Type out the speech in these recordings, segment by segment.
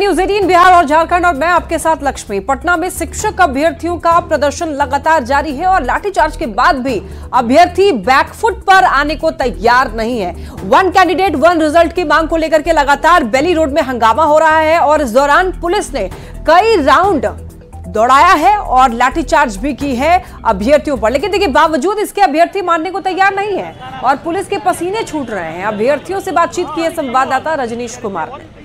News 18 Bihar और झारखंड और मैं आपके साथ लक्ष्मी। पटना में शिक्षक अभ्यर्थियों का प्रदर्शन लगातार जारी है और लाठीचार्ज के बाद भी अभ्यर्थी बैकफुट पर आने को तैयार नहीं है। वन कैंडिडेट वन रिजल्ट की मांग को लेकर के लगातार बेली रोड में हंगामा हो रहा है और इस दौरान पुलिस ने कई राउंड दौड़ाया है और लाठीचार्ज भी की है अभ्यर्थियों पर। लेकिन देखिए, बावजूद इसके अभ्यर्थी मानने को तैयार नहीं है और पुलिस के पसीने छूट रहे हैं। अभ्यर्थियों से बातचीत की है संवाददाता रजनीश कुमार ने।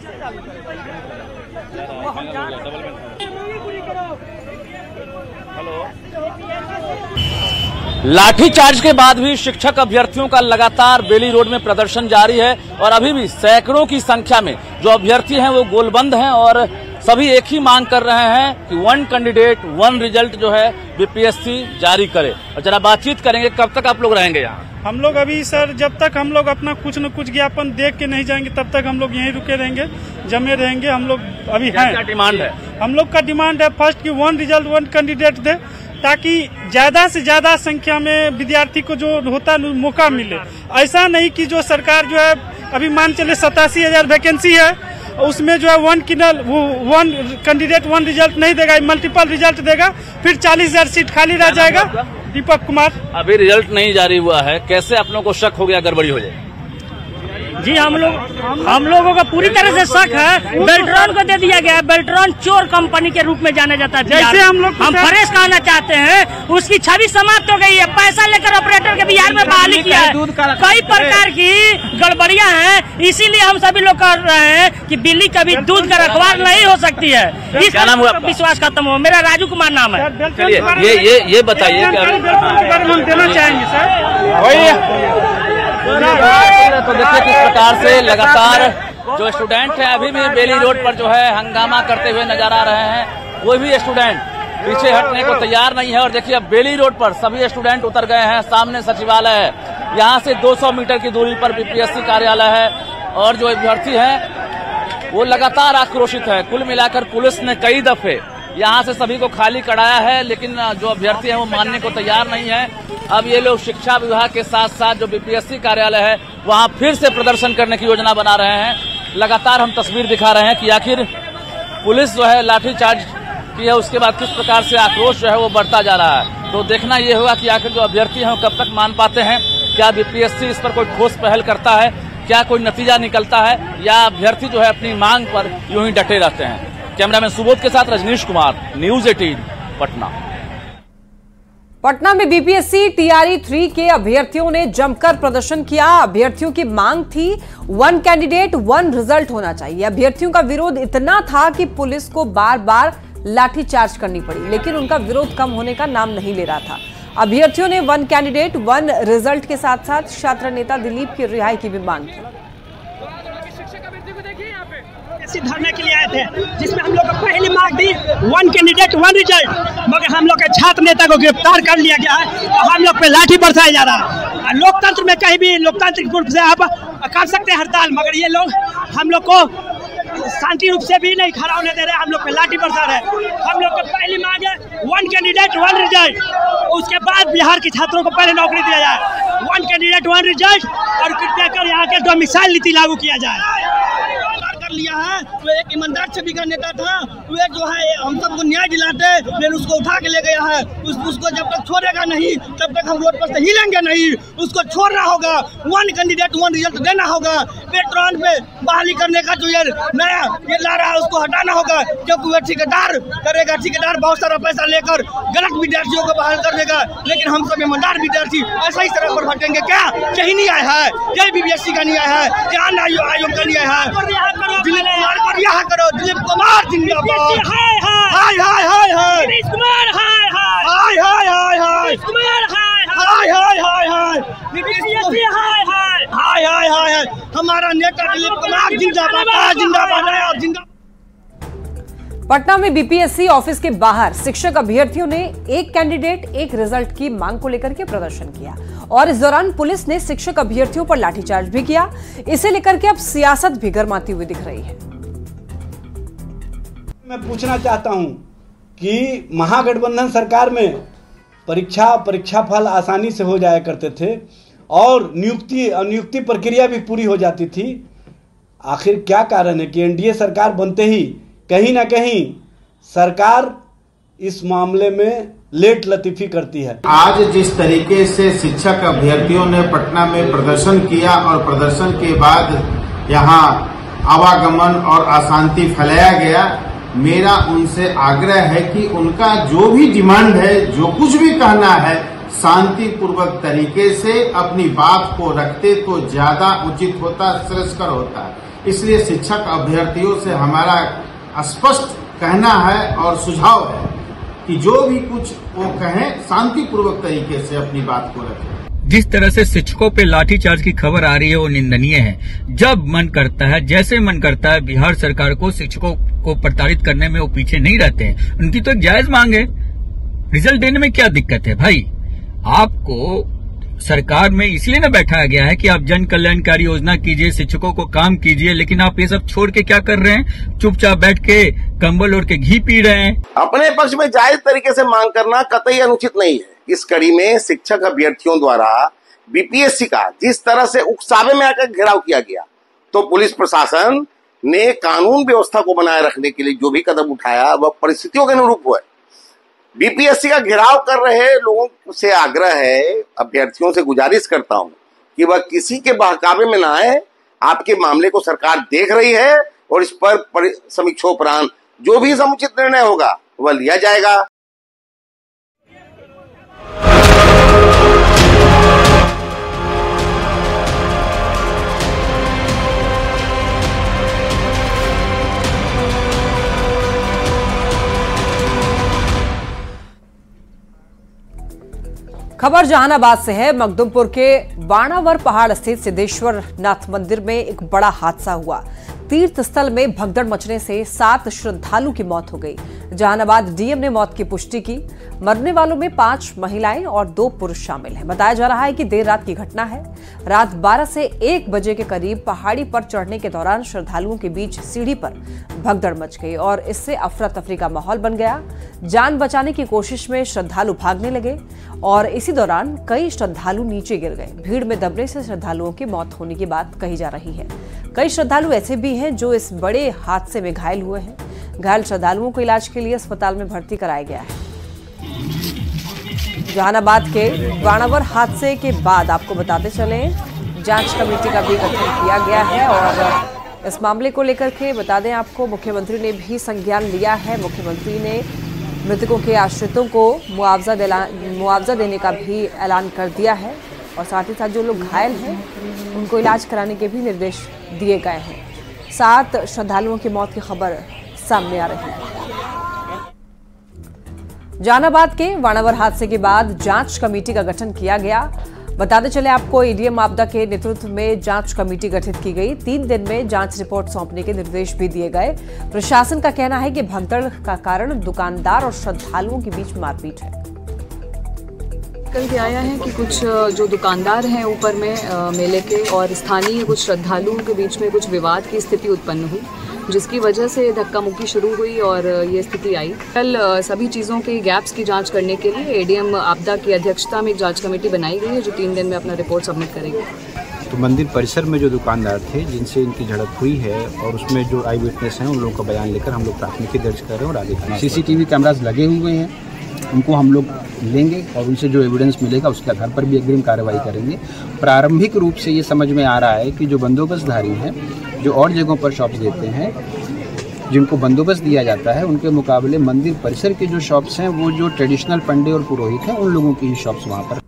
लाठीचार्ज के बाद भी शिक्षक अभ्यर्थियों का लगातार बेली रोड में प्रदर्शन जारी है और अभी भी सैकड़ों की संख्या में जो अभ्यर्थी हैं वो गोलबंद हैं और सभी एक ही मांग कर रहे हैं कि वन कैंडिडेट वन रिजल्ट जो है बीपीएससी जारी करे। और जरा बातचीत करेंगे, कब तक आप लोग रहेंगे यहाँ? हम लोग अभी सर जब तक हम लोग अपना कुछ न कुछ ज्ञापन देख के नहीं जाएंगे तब तक हम लोग यहीं रुके रहेंगे, जमे रहेंगे। हम लोग अभी हैं। क्या डिमांड है? हम लोग का डिमांड है फर्स्ट कि वन रिजल्ट वन कैंडिडेट दे, ताकि ज्यादा से ज्यादा संख्या में विद्यार्थी को जो होता है मौका मिले। ऐसा नहीं कि जो सरकार जो है अभी मान चले 87,000 वैकेंसी है, उसमें जो है वन कैंडिडेट वन रिजल्ट नहीं देगा, मल्टीपल रिजल्ट देगा, फिर 40,000 सीट खाली रह जाएगा। दीपक कुमार। अभी रिजल्ट नहीं जारी हुआ है, कैसे आप लोगों को शक हो गया गड़बड़ी हो जाए? जी हम लोगों का पूरी तरह से शक है। बेल्ट्रॉन को दे दिया गया है। बेल्ट्रॉन चोर कंपनी के रूप में जाना जाता है। जैसे हम फरेश कहना चाहते हैं, उसकी छवि समाप्त हो गई है। पैसा लेकर ऑपरेटर के बिहार में बहाली किया है। कई प्रकार की गड़बड़ियां हैं, इसीलिए हम सभी लोग कर रहे हैं कि बिल्ली कभी दूध का रखवार नहीं हो सकती है। इस क्या नाम हुआ? विश्वास खत्म हो। मेरा राजू कुमार नाम है। चलिए ये बताइए हम देना चाहेंगे सर। तो देखिए किस प्रकार से लगातार जो स्टूडेंट हैं अभी भी बेली रोड पर जो है हंगामा करते हुए नजर आ रहे हैं। कोई भी स्टूडेंट पीछे हटने को तैयार नहीं है और देखिए अब बेली रोड पर सभी स्टूडेंट उतर गए हैं। सामने सचिवालय है, यहाँ से 200 मीटर की दूरी पर बीपीएससी कार्यालय है और जो अभ्यर्थी हैं वो लगातार आक्रोशित है। कुल मिलाकर पुलिस ने कई दफे यहाँ से सभी को खाली कराया है, लेकिन जो अभ्यर्थी हैं वो मानने को तैयार नहीं है। अब ये लोग शिक्षा विभाग के साथ साथ जो बीपीएससी कार्यालय है वहाँ फिर से प्रदर्शन करने की योजना बना रहे हैं। लगातार हम तस्वीर दिखा रहे हैं कि आखिर पुलिस जो है लाठीचार्ज की है, उसके बाद किस प्रकार से आक्रोश जो है वो बढ़ता जा रहा है। तो देखना ये होगा कि आखिर जो अभ्यर्थी हैं वो कब तक मान पाते हैं। क्या बीपीएससी इस पर कोई ठोस पहल करता है, क्या कोई नतीजा निकलता है, या अभ्यर्थी जो है अपनी मांग पर यूं ही डटे रहते हैं। कैमरामैन सुबोध के साथ रजनीश कुमार, न्यूज़ 18 पटना। पटना में बीपीएससी टीआरई 3 के अभ्यर्थियों ने जमकर प्रदर्शन किया। अभ्यर्थियों की मांग थी वन कैंडिडेट वन रिजल्ट होना चाहिए। अभ्यर्थियों का विरोध इतना था कि पुलिस को बार बार लाठीचार्ज करनी पड़ी, लेकिन उनका विरोध कम होने का नाम नहीं ले रहा था। अभ्यर्थियों ने वन कैंडिडेट वन रिजल्ट के साथ साथ छात्र नेता दिलीप की रिहाई की भी मांग की। धरने के लिए आए थे, जिसमें हम लोग को पहली मांग दी वन कैंडिडेट वन रिजल्ट, मगर हम लोग के छात्र नेता को गिरफ्तार कर लिया गया है और हम लोग पे लाठी बरसाया जा रहा है। लोकतंत्र में कहीं भी लोकतांत्रिक रूप से आप कर सकते हैं हड़ताल, मगर ये लोग हम लोग को शांति रूप से भी नहीं खड़ा होने दे रहे। हम लोग पे लाठी बरसा रहे। हम लोग को पहली मांग है वन कैंडिडेट वन रिजल्ट, उसके बाद बिहार के छात्रों को पहले नौकरी दिया जाए। वन कैंडिडेट वन रिजल्ट और कृपया कर यहाँ के डोमिसाइल नीति लागू किया जाए। लिया है वो एक ईमानदार छवि का नेता था, वो जो है हम सबको न्याय दिलाते, लेकिन उसको उठा के ले गया है। उसको जब तक छोड़ेगा नहीं तब तक हम रोड पर से हिलेंगे नहीं। उसको छोड़ना होगा, वन कैंडिडेट वन रिजल्ट देना होगा। पेट्रोल पे बहाली करने का जो ये नया ये ला रहा है उसको हटाना होगा, क्योंकि वह ठेकेदार करेगा। ठेकेदार बहुत सारा पैसा लेकर गलत विद्यार्थियों को बहाल कर देगा, लेकिन हम सब ईमानदार विद्यार्थी ऐसा ही तरह पर भटकेंगे। क्या यही नहीं आया है? क्या बीपीएससी का नहीं आया है? क्या आयोग का नहीं आया है? दिलीप कुमार को रिहा करो। दिलीप कुमार जिंदाबाद। हाय हाय हाय हाय हाय दिलीप कुमार। हाय हाय हाय हाय हाय हाय दिलीप कुमार। हाय हाय हाय हाय बीपीएससी। हाय हाय हाय हाय हाय हाय हमारा नेता दिलीप कुमार जिंदाबाद जिंदाबाद है और जिंदाबाद। पटना में बीपीएससी ऑफिस के बाहर शिक्षक अभ्यर्थियों ने एक कैंडिडेट एक रिजल्ट की मांग को लेकर के प्रदर्शन किया और इस दौरान पुलिस ने शिक्षक अभ्यर्थियों पर लाठीचार्ज भी किया। इसे लेकर के अब सियासत भी गरमाती हुई दिख रही है। मैं पूछना चाहता हूं कि महागठबंधन सरकार में परीक्षा फल आसानी से हो जाया करते थे और नियुक्ति प्रक्रिया भी पूरी हो जाती थी। आखिर क्या कारण है कि एनडीए सरकार बनते ही कहीं ना कहीं सरकार इस मामले में लेट लतीफी करती है। आज जिस तरीके से शिक्षक अभ्यर्थियों ने पटना में प्रदर्शन किया और प्रदर्शन के बाद यहाँ आवागमन और अशांति फैलाया गया, मेरा उनसे आग्रह है कि उनका जो भी डिमांड है, जो कुछ भी कहना है, शांतिपूर्वक तरीके से अपनी बात को रखते तो ज्यादा उचित होता, श्रेयस्कर होता। इसलिए शिक्षक अभ्यर्थियों से हमारा स्पष्ट कहना है और सुझाव है कि जो भी कुछ वो कहें शांतिपूर्वक तरीके से अपनी बात को रखें। जिस तरह से शिक्षकों पे लाठीचार्ज की खबर आ रही है वो निंदनीय है। जब मन करता है, जैसे मन करता है, बिहार सरकार को शिक्षकों को प्रताड़ित करने में वो पीछे नहीं रहते हैं। उनकी तो एक जायज मांग है, रिजल्ट देने में क्या दिक्कत है भाई? आपको सरकार में इसलिए न बैठाया गया है कि आप जन कल्याणकारी योजना कीजिए, शिक्षकों को काम कीजिए, लेकिन आप ये सब छोड़ के क्या कर रहे हैं? चुपचाप बैठ के कंबल ओढ़ के घी पी रहे हैं। अपने पक्ष में जायज तरीके से मांग करना कतई अनुचित नहीं है। इस कड़ी में शिक्षक अभ्यर्थियों द्वारा बीपीएससी का जिस तरह से उकसावे में आकर घेराव किया गया, तो पुलिस प्रशासन ने कानून व्यवस्था को बनाए रखने के लिए जो भी कदम उठाया वह परिस्थितियों के अनुरूप हुआ। बीपीएससी का घेराव कर रहे लोगों से आग्रह है, अभ्यर्थियों से गुजारिश करता हूं कि वह किसी के बहकावे में ना आए। आपके मामले को सरकार देख रही है और इस पर समीक्षोपरांत जो भी समुचित निर्णय होगा वह लिया जाएगा। खबर जहानाबाद से है। मखदुमपुर के बाणावर पहाड़ स्थित सिद्धेश्वर नाथ मंदिर में एक बड़ा हादसा हुआ। तीर्थ स्थल में भगदड़ मचने से 7 श्रद्धालु की मौत हो गई। जहानाबाद डीएम ने मौत की पुष्टि की। मरने वालों में 5 महिलाएं और 2 पुरुष शामिल हैं। बताया जा रहा है कि देर रात की घटना है। रात 12 से 1 बजे के करीब पहाड़ी पर चढ़ने के दौरान श्रद्धालुओं के बीच सीढ़ी पर भगदड़ मच गई और इससे अफरा तफरी का माहौल बन गया। जान बचाने की कोशिश में श्रद्धालु भागने लगे और इसी दौरान कई श्रद्धालु नीचे गिर गए। भीड़ में दबने से श्रद्धालुओं की मौत होने की बात कही जा रही है। कई श्रद्धालु ऐसे भी हैं जो इस बड़े हादसे में घायल हुए हैं। घायल श्रद्धालुओं को इलाज के लिए अस्पताल में भर्ती कराया गया है। जहानाबाद के बाणावर हादसे के बाद आपको बताते चले, जांच कमेटी का भी गठन किया गया है और इस मामले को लेकर के बता दें आपको, मुख्यमंत्री ने भी संज्ञान लिया है। मुख्यमंत्री ने मृतकों के आश्रितों को मुआवजा देने का भी ऐलान कर दिया है और साथ ही साथ जो लोग घायल हैं उनको इलाज कराने के भी निर्देश दिए गए हैं। 7 श्रद्धालुओं की मौत की खबर सामने आ रही है। जहानाबाद के बाणावर हादसे के बाद जांच कमेटी का गठन किया गया। बताते चले आपको, एडीएम आपदा के नेतृत्व में जांच कमेटी गठित की गई। 3 दिन में जांच रिपोर्ट सौंपने के निर्देश भी दिए गए। प्रशासन का कहना है कि भगदड़ का कारण दुकानदार और श्रद्धालुओं के बीच मारपीट है। कल के आया है कि कुछ जो दुकानदार हैं ऊपर में मेले के और स्थानीय कुछ श्रद्धालुओं के बीच में कुछ विवाद की स्थिति उत्पन्न हुई, जिसकी वजह से धक्का मुक्की शुरू हुई और ये स्थिति आई। कल सभी चीज़ों के गैप्स की जांच करने के लिए एडीएम आपदा की अध्यक्षता में एक जांच कमेटी बनाई गई है जो 3 दिन में अपना रिपोर्ट सबमिट करेगी। तो मंदिर परिसर में जो दुकानदार थे जिनसे इनकी झड़प हुई है और उसमें जो आई विटनेस हैं उन लोगों का बयान लेकर हम लोग प्राथमिकी दर्ज कर रहे हैं और आगे सीसीटीवी कैमरास लगे हुए हैं, उनको हम लोग लेंगे और उनसे जो एविडेंस मिलेगा उसके आधार पर भी अग्रिम कार्रवाई करेंगे। प्रारंभिक रूप से ये समझ में आ रहा है कि जो बंदोबस्तधारी हैं, जो और जगहों पर शॉप्स देते हैं, जिनको बंदोबस्त दिया जाता है, उनके मुकाबले मंदिर परिसर के जो शॉप्स हैं वो जो ट्रेडिशनल पंडे और पुरोहित हैं उन लोगों की ही शॉप्स वहाँ पर।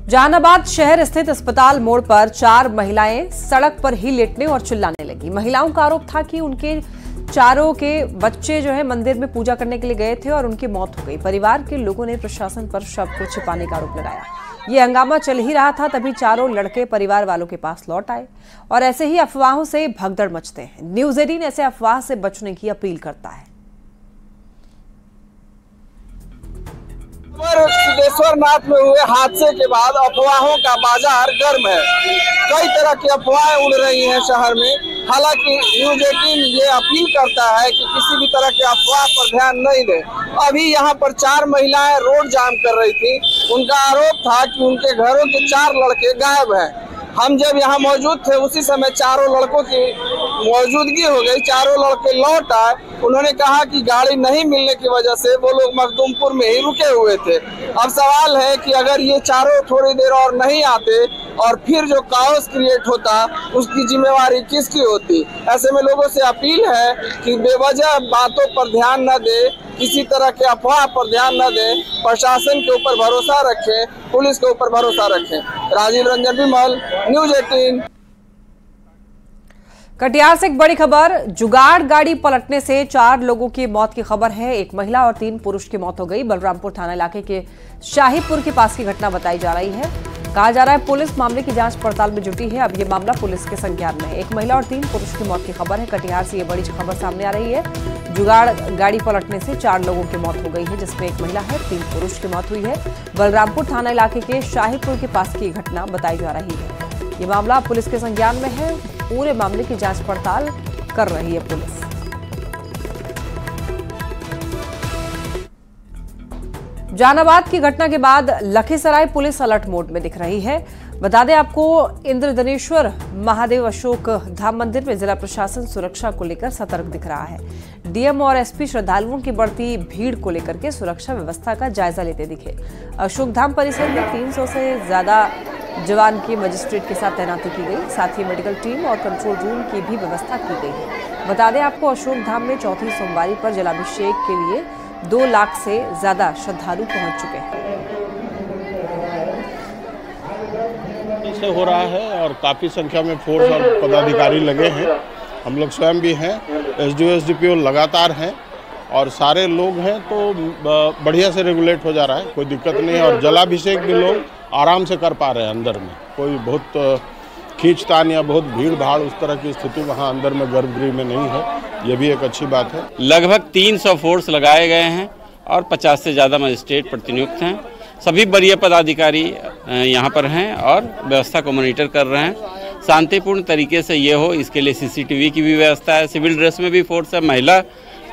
जहानाबाद शहर स्थित अस्पताल मोड़ पर 4 महिलाएं सड़क पर ही लेटने और चिल्लाने लगी। महिलाओं का आरोप था कि उनके चारों के बच्चे जो है मंदिर में पूजा करने के लिए गए थे और उनकी मौत हो गई। परिवार के लोगों ने प्रशासन पर शव को छिपाने का आरोप लगाया। ये हंगामा चल ही रहा था तभी चारों लड़के परिवार वालों के पास लौट आए और ऐसे ही अफवाहों से भगदड़ मचते हैं। न्यूज़ 18 ऐसे अफवाह से बचने की अपील करता है। सिद्धेश्वर नाथ में हुए हादसे के बाद अफवाहों का बाजार गर्म है। कई तरह की अफवाहें उड़ रही हैं शहर में। हालांकि न्यूज़ 18 ये अपील करता है कि किसी भी तरह के अफवाह पर ध्यान नहीं दें। अभी यहाँ पर 4 महिलाएं रोड जाम कर रही थी। उनका आरोप था कि उनके घरों के 4 लड़के गायब हैं। हम जब यहाँ मौजूद थे उसी समय चारों लड़कों की मौजूदगी हो गई, चारों लड़के लौट आए। उन्होंने कहा कि गाड़ी नहीं मिलने की वजह से वो लोग मखदूमपुर में ही रुके हुए थे। अब सवाल है कि अगर ये चारों थोड़ी देर और नहीं आते और फिर जो काओस क्रिएट होता उसकी जिम्मेवारी किसकी होती। ऐसे में लोगों से अपील है कि बेवजह बातों पर ध्यान न दे, किसी तरह के अफवाह पर ध्यान न दें, प्रशासन के ऊपर भरोसा रखें, पुलिस के ऊपर भरोसा रखें। राजीव रंजन विमल, न्यूज़ 18। कटिहार से एक बड़ी खबर, जुगाड़ गाड़ी पलटने से 4 लोगों की मौत की खबर है। एक महिला और 3 पुरुष की मौत हो गई। बलरामपुर थाना इलाके के शाहीपुर के पास की घटना बताई जा रही है। कहा जा रहा है पुलिस मामले की जांच पड़ताल में जुटी है। अब ये मामला पुलिस के संज्ञान में है। एक महिला और 3 पुरुष की मौत की खबर है। कटिहार से ये बड़ी खबर सामने आ रही है। जुगाड़ गाड़ी पलटने से 4 लोगों की मौत हो गई है, जिसमें एक महिला है, 3 पुरुष की मौत हुई है। बलरामपुर थाना इलाके के शाहीपुर के पास की घटना बताई जा रही है। ये मामला पुलिस के संज्ञान में है। पूरे मामले की जांच पड़ताल कर रही है पुलिस। जहानाबाद की घटना के बाद लखीसराय पुलिस अलर्ट मोड में दिख रही है। बता दें आपको, इंद्रधनेश्वर महादेव अशोक धाम मंदिर में जिला प्रशासन सुरक्षा को लेकर सतर्क दिख रहा है। डीएम और एसपी श्रद्धालुओं की बढ़ती भीड़ को लेकर के सुरक्षा व्यवस्था का जायजा लेते दिखे। अशोक धाम परिसर में 300 से ज्यादा जवान की मजिस्ट्रेट के साथ तैनाती की गई। साथ ही मेडिकल टीम और कंट्रोल रूम की भी व्यवस्था की गई है। बता दें आपको, अशोक धाम में चौथी सोमवारी पर जलाभिषेक के लिए 2 लाख से ज्यादा श्रद्धालु पहुंच चुके हैं। से हो रहा है और काफ़ी संख्या में फोर्स और पदाधिकारी लगे हैं। हम लोग स्वयं भी हैं, एसडीओ एसडीपीओ लगातार हैं और सारे लोग हैं, तो बढ़िया से रेगुलेट हो जा रहा है, कोई दिक्कत नहीं है। और जलाभिषेक भी लोग आराम से कर पा रहे हैं अंदर में, कोई बहुत खींचतान या बहुत भीड़ भाड़ उस तरह की स्थिति वहाँ अंदर में गर्भगृह में नहीं है। ये भी एक अच्छी बात है। लगभग 300 फोर्स लगाए गए हैं और 50 से ज़्यादा मजिस्ट्रेट प्रतिनियुक्त हैं। सभी वरीय पदाधिकारी यहाँ पर हैं और व्यवस्था को मॉनिटर कर रहे हैं। शांतिपूर्ण तरीके से ये हो, इसके लिए सीसीटीवी की भी व्यवस्था है। सिविल ड्रेस में भी फोर्स है, महिला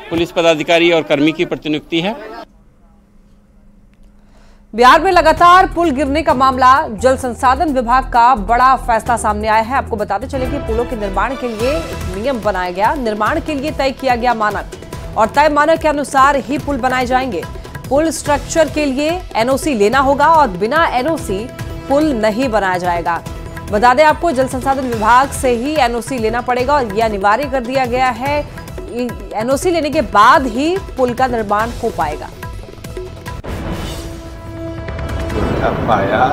पुलिस पदाधिकारी और कर्मी की प्रतिनियुक्ति है। बिहार में लगातार पुल गिरने का मामला, जल संसाधन विभाग का बड़ा फैसला सामने आया है। आपको बताते चले कि पुलों के निर्माण के लिए एक नियम बनाया गया। निर्माण के लिए तय किया गया मानक और तय मानक के अनुसार ही पुल बनाए जाएंगे। पुल स्ट्रक्चर के लिए एनओसी लेना होगा और बिना एनओसी पुल नहीं बनाया जाएगा। बता दें आपको, जल संसाधन विभाग से ही एनओसी लेना पड़ेगा और यह अनिवार्य कर दिया गया है। एनओसी लेने के बाद ही पुल का निर्माण हो पाएगा। पाया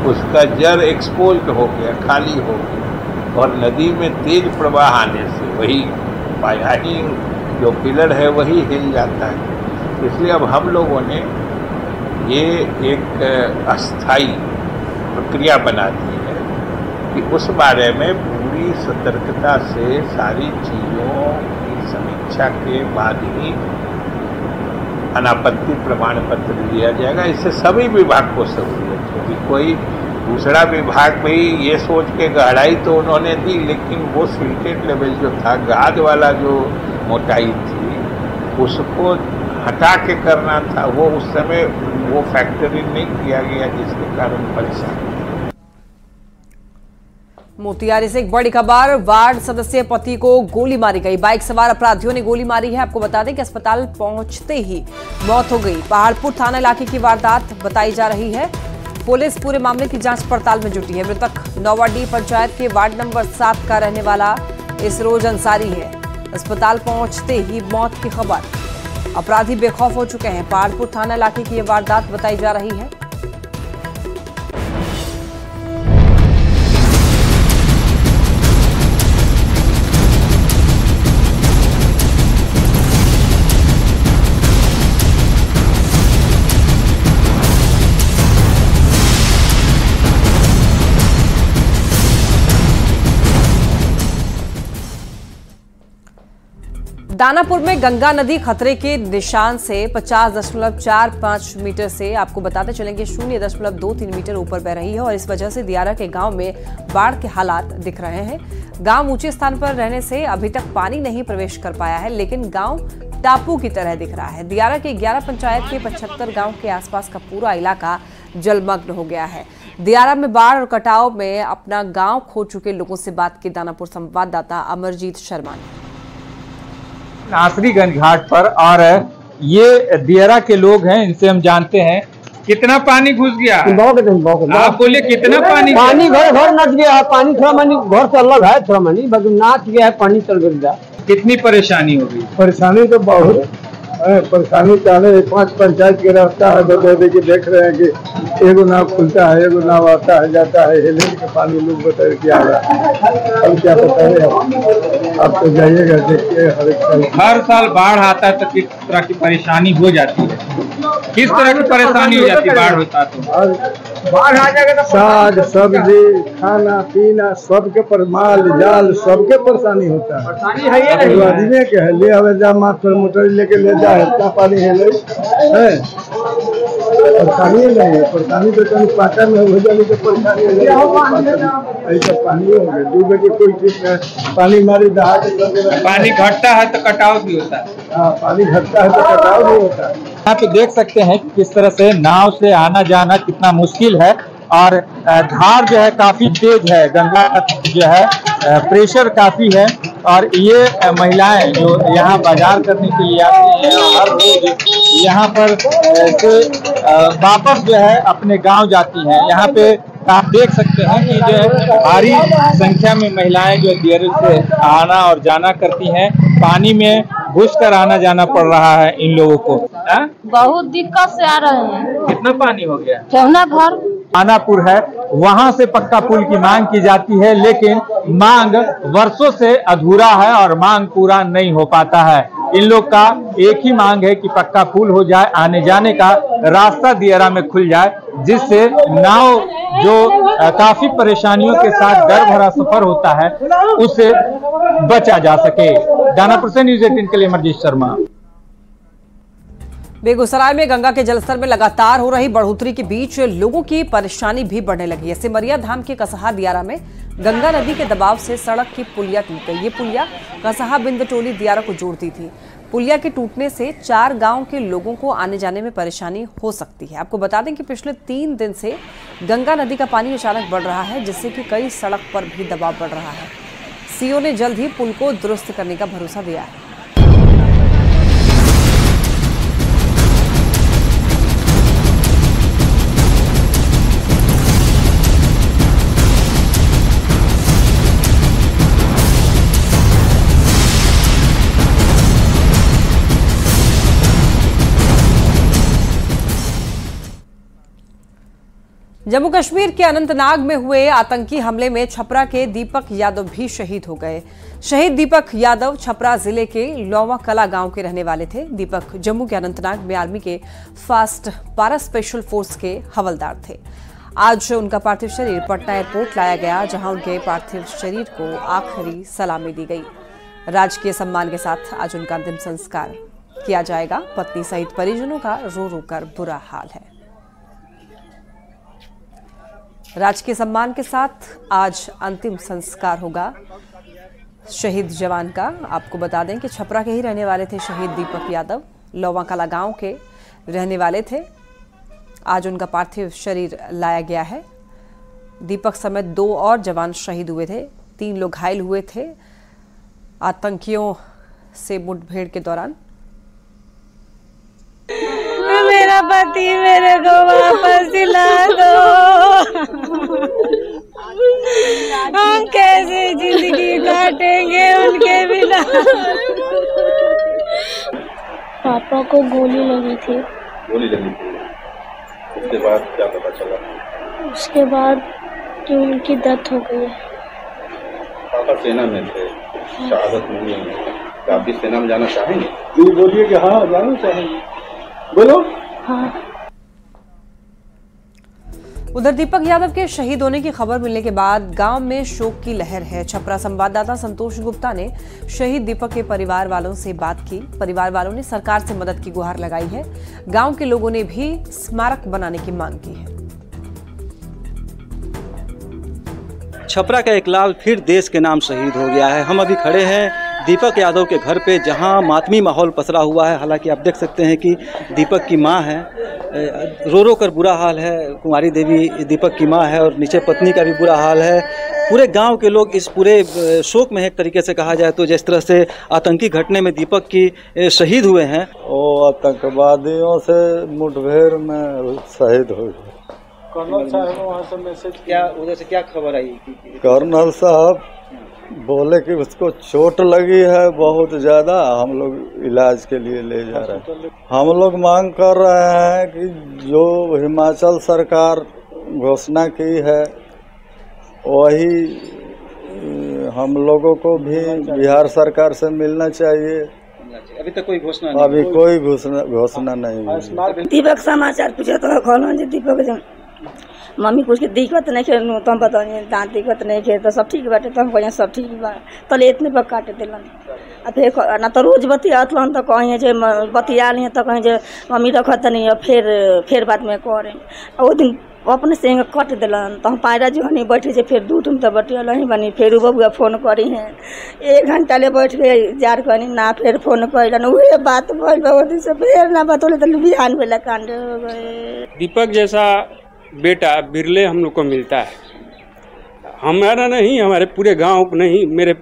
उसका जड़ एक्सपोज्ड हो गया, खाली हो गया और नदी में तेज प्रवाह आने से वही पाया ही जो पिलर है वही हिल जाता है। इसलिए अब हम लोगों ने ये एक अस्थाई प्रक्रिया बना दी है कि उस बारे में पूरी सतर्कता से सारी चीज़ों की समीक्षा के बाद ही अनापत्ति प्रमाण पत्र दिया जाएगा। इससे सभी विभाग को सहूलियत होगी। कोई दूसरा विभाग भी ये सोच के गहराई तो उन्होंने दी, लेकिन वो सिल्टेड लेवल जो था, गाद वाला जो मोटाई थी, उसको हटा के करना था। वो उस समय वो फैक्टरी नहीं किया गया, जिसके कारण परेशानी। मोतिहारी से एक बड़ी खबर, वार्ड सदस्य पति को गोली मारी गई। बाइक सवार अपराधियों ने गोली मारी है। आपको बता दें कि अस्पताल पहुंचते ही मौत हो गई। पहाड़पुर थाना इलाके की वारदात बताई जा रही है। पुलिस पूरे मामले की जांच पड़ताल में जुटी है। मृतक नौवाडी पंचायत के वार्ड नंबर 7 का रहने वाला इसरोज अंसारी है। अस्पताल पहुंचते ही मौत की खबर। अपराधी बेखौफ हो चुके हैं। पहाड़पुर थाना इलाके की यह वारदात बताई जा रही है। दानापुर में गंगा नदी खतरे के निशान से 50.45 मीटर से, आपको बताते चलेंगे, 0.23 मीटर ऊपर बह रही है और इस वजह से दियारा के गांव में बाढ़ के हालात दिख रहे हैं। गांव ऊंचे स्थान पर रहने से अभी तक पानी नहीं प्रवेश कर पाया है, लेकिन गांव टापू की तरह दिख रहा है। दियारा के 11 पंचायत के 75 गांव के आसपास का पूरा इलाका जलमग्न हो गया है। दियारा में बाढ़ और कटाव में अपना गांव खो चुके लोगों से बात की दानापुर संवाददाता अमरजीत शर्मा ने। नासरीगंज घाट पर, और ये दियारा के लोग हैं, इनसे हम जानते हैं कितना पानी घुस गया। आप बोलिए कितना पानी घर नच गया है। पानी थोड़ा मानी घर से अलग है, थोड़ा मानी बाकी नाच गया है, पानी चल गया। कितनी परेशानी होगी? परेशानी तो बहुत परेशानी चाहे 5 पंचायत के रास्ता है, देखिए देख रहे हैं कि एगो नाव खुलता है, एगो नाव आता है जाता है, हेले के पानी लोग बताए क्या हो रहा है। अब क्या पता है, आप तो जाइएगा देखिए। हर साल बाढ़ आता है तो किस तरह की परेशानी हो जाती है? किस तरह की परेशानी हो जाती है बाढ़ होता तो? बाढ़ आ जाएगा तो साग सब्जी खाना पीना सबके पर माल जाल सबके परेशानी होता है। आदमी के है ले आवे जा मात्र मोटर लेके ले जा इतना पानी है परेशानी नहीं है। परेशानी तो कहीं पाटा में हो जाने की परेशानी ऐसा पानी हो गया डूबे के कोई चीज नहीं। पानी मारी दहा के पानी घटता है तो कटाव भी होता है। हाँ पानी घटता है तो कटाव भी होता है। यहाँ पे देख सकते हैं किस तरह से नाव से आना जाना कितना मुश्किल है, और धार जो है काफी तेज है, गंगा जो है प्रेशर काफी है, और ये महिलाएं जो यहाँ बाजार करने के लिए आती हैं हर रोज यहाँ पर से वापस जो है अपने गांव जाती हैं। यहाँ पे आप देख सकते हैं कि जो है भारी संख्या में महिलाएं जो दियारे से आना और जाना करती हैं। पानी में घुसकर आना जाना पड़ रहा है इन लोगों को। बहुत दिक्कत से आ रहे हैं। कितना पानी हो गया? ठेहुना भर। दानापुर है, वहां से पक्का पुल की मांग की जाती है, लेकिन मांग वर्षों से अधूरा है और मांग पूरा नहीं हो पाता है। इन लोग का एक ही मांग है कि पक्का पुल हो जाए, आने जाने का रास्ता दियारा में खुल जाए, जिससे नाव जो काफी परेशानियों के साथ डर भरा सफर होता है उससे बचा जा सके। दानापुर से न्यूज़ 18 के लिए अमरजीत शर्मा। बेगूसराय में गंगा के जलस्तर में लगातार हो रही बढ़ोतरी के बीच लोगों की परेशानी भी बढ़ने लगी है। सिमरिया धाम के कसहा दियारा में गंगा नदी के दबाव से सड़क की पुलिया टूट गई। ये पुलिया कसहा बिंदटोली दियारा को जोड़ती थी। पुलिया के टूटने से 4 गांव के लोगों को आने जाने में परेशानी हो सकती है। आपको बता दें कि पिछले 3 दिन से गंगा नदी का पानी अचानक बढ़ रहा है, जिससे कि कई सड़क पर भी दबाव बढ़ रहा है। सीओ ने जल्द ही पुल को दुरुस्त करने का भरोसा दिया है। जम्मू कश्मीर के अनंतनाग में हुए आतंकी हमले में छपरा के दीपक यादव भी शहीद हो गए। शहीद दीपक यादव छपरा जिले के लौवा कला गांव के रहने वाले थे। दीपक जम्मू के अनंतनाग में आर्मी के फास्ट पारा स्पेशल फोर्स के हवलदार थे। आज उनका पार्थिव शरीर पटना एयरपोर्ट लाया गया, जहां उनके पार्थिव शरीर को आखिरी सलामी दी गई। राजकीय सम्मान के साथ आज उनका अंतिम संस्कार किया जाएगा। पत्नी सहित परिजनों का रो रो कर बुरा हाल है। राजकीय सम्मान के साथ आज अंतिम संस्कार होगा शहीद जवान का। आपको बता दें कि छपरा के ही रहने वाले थे शहीद दीपक यादव, लौवा कला गांव के रहने वाले थे। आज उनका पार्थिव शरीर लाया गया है। दीपक समेत 2 और जवान शहीद हुए थे, 3 लोग घायल हुए थे आतंकियों से मुठभेड़ के दौरान। मेरा पति मेरे को वापस दिला दो। हम कैसे जिंदगी काटेंगे उनके बिना। पापा को गोली लगी थी। गोली लगी थी, उसके बाद क्या पता चला? उसके बाद कि उनकी डेथ हो गई है। पापा सेना में थे, शहादत नहीं है। तो आप भी सेना में जाना चाहेंगे? जी बोलिए कि हाँ जाना चाहेंगे। बोलो। हाँ। उधर दीपक यादव के शहीद होने की खबर मिलने के बाद गांव में शोक की लहर है। छपरा संवाददाता संतोष गुप्ता ने शहीद दीपक के परिवार वालों से बात की। परिवार वालों ने सरकार से मदद की गुहार लगाई है। गांव के लोगों ने भी स्मारक बनाने की मांग की है। छपरा का एक लाल फिर देश के नाम शहीद हो गया है। हम अभी खड़े हैं दीपक यादव के घर पे, जहां मातमी माहौल पसरा हुआ है। हालांकि आप देख सकते हैं कि दीपक की मां है, रो रो कर बुरा हाल है। कुमारी देवी दीपक की मां है और नीचे पत्नी का भी बुरा हाल है। पूरे गांव के लोग इस पूरे शोक में, एक तरीके से कहा जाए तो, जिस तरह से आतंकी घटने में दीपक की शहीद हुए हैं। वो आतंकवादियों से मुठभेड़ में शहीद हो गए। कर्नल साहब वहाँ से मैसेज, क्या उधर से क्या खबर आई? कर्नल साहब बोले कि उसको चोट लगी है बहुत ज़्यादा, हम लोग इलाज के लिए ले जा रहे हैं। हम लोग मांग कर रहे हैं कि जो हिमाचल सरकार घोषणा की है वही हम लोगों को भी बिहार सरकार से मिलना चाहिए। अभी तक कोई घोषणा नहीं? अभी कोई घोषणा नहीं हुई। दीपक समाचार पूछे तो कहना जी दीपक मम्मी कुछ दिक्कत नहीं खे, तुम बताइए दांत दिक्कत नहीं खे तो सब ठीक बाटे, तो हम कहिए सब ठीक बा, तले इतने पर काट दिलन। आ फिर ना तो रोज बतियातलन तो कहिए जे बतिया लिए तो कहें जे मम्मी रखत नहीं, फिर बात में करें। वो दिन अपने से कट दिलन तो हम पायरा जो हनी बैठे जे फिर 2 टूम तो बटियल ही बनी। फिर बबुआ फोन करी हैं 1 घंटा ले बैठ के जार कहनी ना, फिर फोन कर वही बात बोल से फिर ना बतौले तो बिहान वेला कांड हो गए। दीपक जैसा बेटा बिरले हम लोग को मिलता है। हमारा नहीं, हमारे पूरे गांव नहीं, मेरे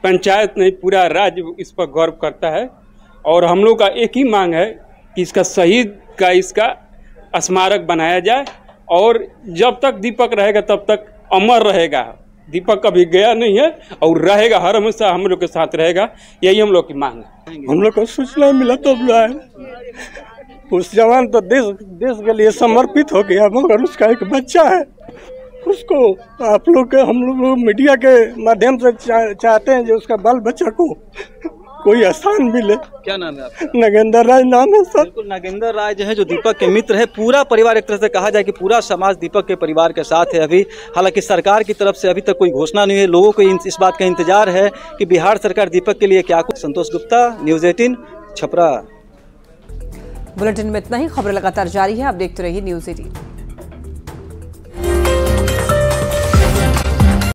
पंचायत नहीं, पूरा राज्य इस पर गौरव करता है। और हम लोग का एक ही मांग है कि इसका शहीद का इसका स्मारक बनाया जाए और जब तक दीपक रहेगा तब तक अमर रहेगा। दीपक कभी गया नहीं है और रहेगा, हर हमेशा हम लोग के साथ रहेगा। यही हम लोग की मांग है। हम लोग को सूचना मिला तो उस जवान तो देश के लिए समर्पित हो गया, मगर उसका एक बच्चा है, उसको आप लोग हम लोग मीडिया के माध्यम से चाहते हैं जो उसका बाल बच्चा को कोई स्थान मिले। क्या नाम है आपका? नागेंद्र राय नाम है सर। बिल्कुल, नागेंद्र राय जो है, जो दीपक के मित्र है। पूरा परिवार, एक तरह से कहा जाए कि पूरा समाज दीपक के परिवार के साथ है अभी। हालांकि सरकार की तरफ से अभी तक कोई घोषणा नहीं है। लोगों को इस बात का इंतजार है कि बिहार सरकार दीपक के लिए क्या कुछ। संतोष गुप्ता, न्यूज़ 18 छपरा। बुलेटिन में इतना ही। खबरें लगातार जारी है, आप देखते रहिए न्यूज़ 18।